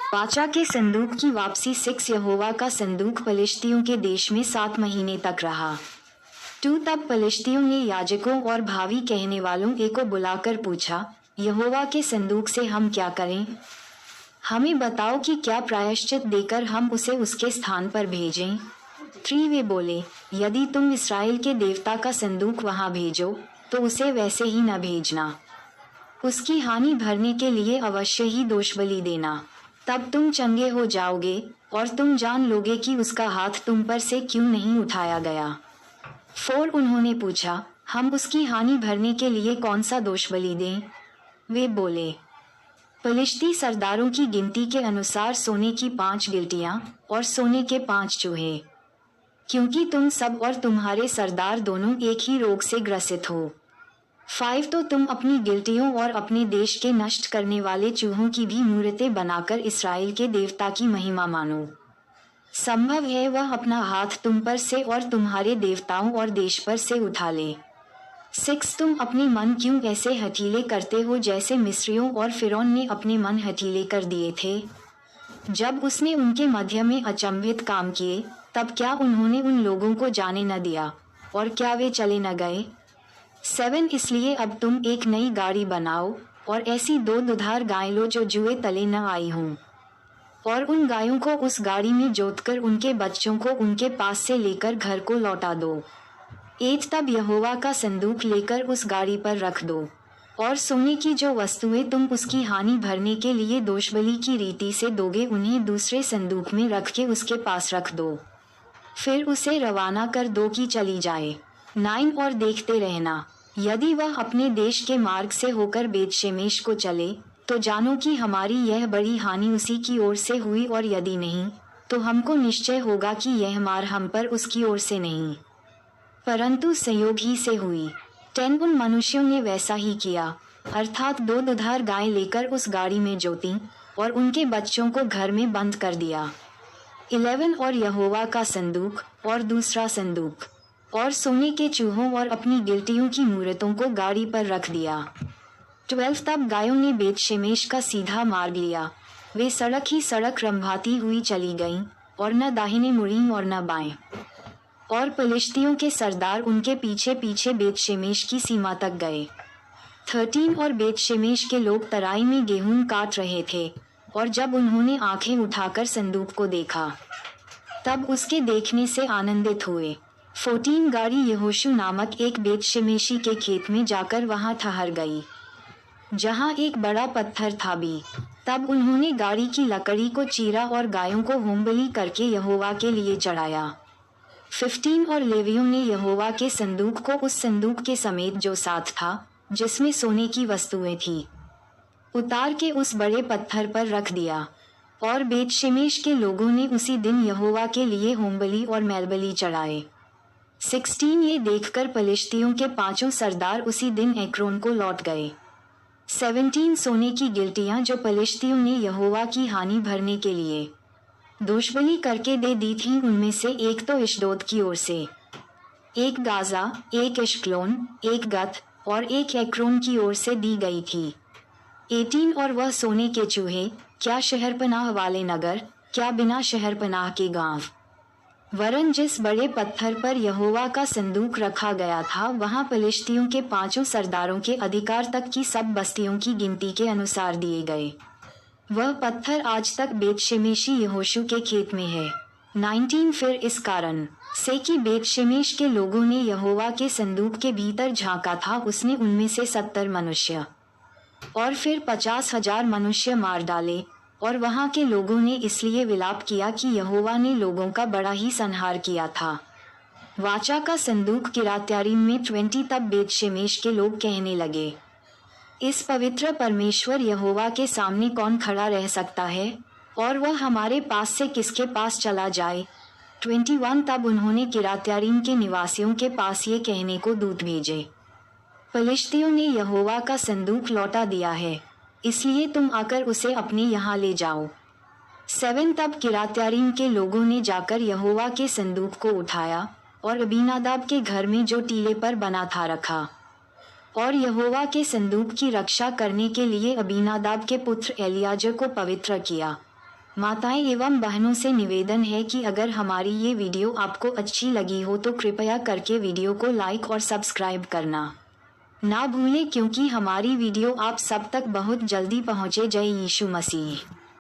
वाचा के संदूक की वापसी 6 यहोवा का संदूक पलिश्तियों के देश में 7 महीने तक रहा। 2 तब पलिश्तियों ने याजकों और भावी कहने वालों को बुलाकर पूछा, यहोवा के संदूक से हम क्या करें? हमें बताओ कि क्या प्रायश्चित देकर हम उसे उसके स्थान पर भेजें? 3 वे बोले, यदि तुम इस्राएल के देवता का संदूक वहां भेजो तो उसे वैसे ही न भेजना। उसकी हानि भरने के लिए अवश्य ही दोषबलि देना, तब तुम चंगे हो जाओगे और तुम जान लोगे कि उसका हाथ तुम पर से क्यों नहीं उठाया गया। 4 उन्होंने पूछा, हम उसकी हानि भरने के लिए कौन सा दोषबलि दें? वे बोले, पलिश्ती सरदारों की गिनती के अनुसार सोने की 5 गिलटियां और सोने के 5 चूहे, क्योंकि तुम सब और तुम्हारे सरदार दोनों एक ही रोग से ग्रसित हो। 5 तो तुम अपनी गिलटियों और अपने देश के नष्ट करने वाले चूहों की भी मूर्तें बनाकर इस्राएल के देवता की महिमा मानो। संभव है वह अपना हाथ तुम पर से और तुम्हारे देवताओं और देश पर से उठा ले। 6 तुम अपने मन क्यों ऐसे हठीले करते हो जैसे मिस्रियों और फिरौन ने अपने मन हठीले कर दिए थे? जब उसने उनके मध्य में अचंभित काम किए, तब क्या उन्होंने उन लोगों को जाने न दिया और क्या वे चले न गए? 7 इसलिए अब तुम एक नई गाड़ी बनाओ और ऐसी 2 दुधार गाय लो जो जुए तले न आई हों, और उन गायों को उस गाड़ी में जोतकर उनके बच्चों को उनके पास से लेकर घर को लौटा दो। 8 तब यहोवा का संदूक लेकर उस गाड़ी पर रख दो, और सोने की जो वस्तुएं तुम उसकी हानि भरने के लिए दोषबलि की रीति से दोगे उन्हें दूसरे संदूक में रख के उसके पास रख दो। फिर उसे रवाना कर दो कि चली जाए। 9 और देखते रहना, यदि वह अपने देश के मार्ग से होकर बेतशेमेश को चले तो जानो कि हमारी यह बड़ी हानि उसी की ओर से हुई, और यदि नहीं तो हमको निश्चय होगा कि यह मार हम पर उसकी ओर से नहीं परंतु संयोग ही से हुई। 10 उन मनुष्यों ने वैसा ही किया, अर्थात 2 दुधार गाय लेकर उस गाड़ी में जोती और उनके बच्चों को घर में बंद कर दिया। 11 और यहोवा का संदूक और दूसरा संदूक और सोने के चूहों और अपनी गिलटियों की मूर्तों को गाड़ी पर रख दिया। 12 तब गायों ने बेतशेमेश का सीधा मार्ग लिया, वे सड़क ही सड़क रंभाती हुई चली गईं और न दाहिने मुड़ीं और न बाएं, और पलिश्तियों के सरदार उनके पीछे पीछे बेतशेमेश की सीमा तक गए। 13 और बेतशेमेश के लोग तराई में गेहूं काट रहे थे, और जब उन्होंने आंखें उठाकर संदूक को देखा तब उसके देखने से आनंदित हुए। 14 गाड़ी यहोशू नामक एक बेतशेमेशी के खेत में जाकर वहां ठहर गई, जहां एक बड़ा पत्थर था भी। तब उन्होंने गाड़ी की लकड़ी को चीरा और गायों को होमबलि करके यहोवा के लिए चढ़ाया। 15 और लेवियों ने यहोवा के संदूक को उस संदूक के समेत जो साथ था, जिसमें सोने की वस्तुएं थी, उतार के उस बड़े पत्थर पर रख दिया, और बेतशेमेश के लोगों ने उसी दिन यहोवा के लिए होमबलि और मेलबलि चढ़ाए। 16 ये देखकर पलिश्तियों के 5 सरदार उसी दिन एक्रोन को लौट गए। 17 सोने की गिलटियां जो पलिश्तियों ने यहोवा की हानि भरने के लिए दोषबलि करके दे दी थीं, उनमें से एक तो इशदोद की ओर से, एक गाजा, एक इश्क्लोन, एक गत और एक एक्रोन की ओर से दी गई थी। 18 और वह सोने के चूहे, क्या शहरपनाह वाले नगर, क्या बिना शहरपनाह के गांव, वरन जिस बड़े पत्थर पर यहोवा का संदूक रखा गया था वहां पलिश्तियों के 5 सरदारों के अधिकार तक की सब बस्तियों की गिनती के अनुसार दिए गए। वह पत्थर आज तक बेतशेमेशी यहोशू के खेत में है। 19 फिर इस कारण से कि बेतशेमेश के लोगों ने यहोवा के संदूक के भीतर झांका था, उसने उनमें से 70 मनुष्य और फिर 50,000 मनुष्य मार डाले, और वहां के लोगों ने इसलिए विलाप किया कि यहोवा ने लोगों का बड़ा ही संहार किया था। वाचा का संदूक किर्यातयारीम में 20 तब बेतशेमेश के लोग कहने लगे, इस पवित्र परमेश्वर यहोवा के सामने कौन खड़ा रह सकता है, और वह हमारे पास से किसके पास चला जाए। 21 तब उन्होंने किर्यातयारीम के निवासियों के पास ये कहने को दूत भेजे, पलिश्तियों ने यहोवा का संदूक लौटा दिया है, इसलिए तुम आकर उसे अपने यहाँ ले जाओ। 7 तब किर्यातयारीम के लोगों ने जाकर यहोवा के संदूक को उठाया और अबीनादाब के घर में जो टीले पर बना था रखा, और यहोवा के संदूक की रक्षा करने के लिए अबीनादाब के पुत्र एलियाजर को पवित्र किया। माताएं एवं बहनों से निवेदन है कि अगर हमारी ये वीडियो आपको अच्छी लगी हो तो कृपया करके वीडियो को लाइक और सब्सक्राइब करना ना भूलें, क्योंकि हमारी वीडियो आप सब तक बहुत जल्दी पहुँचे। जय यीशु मसीह।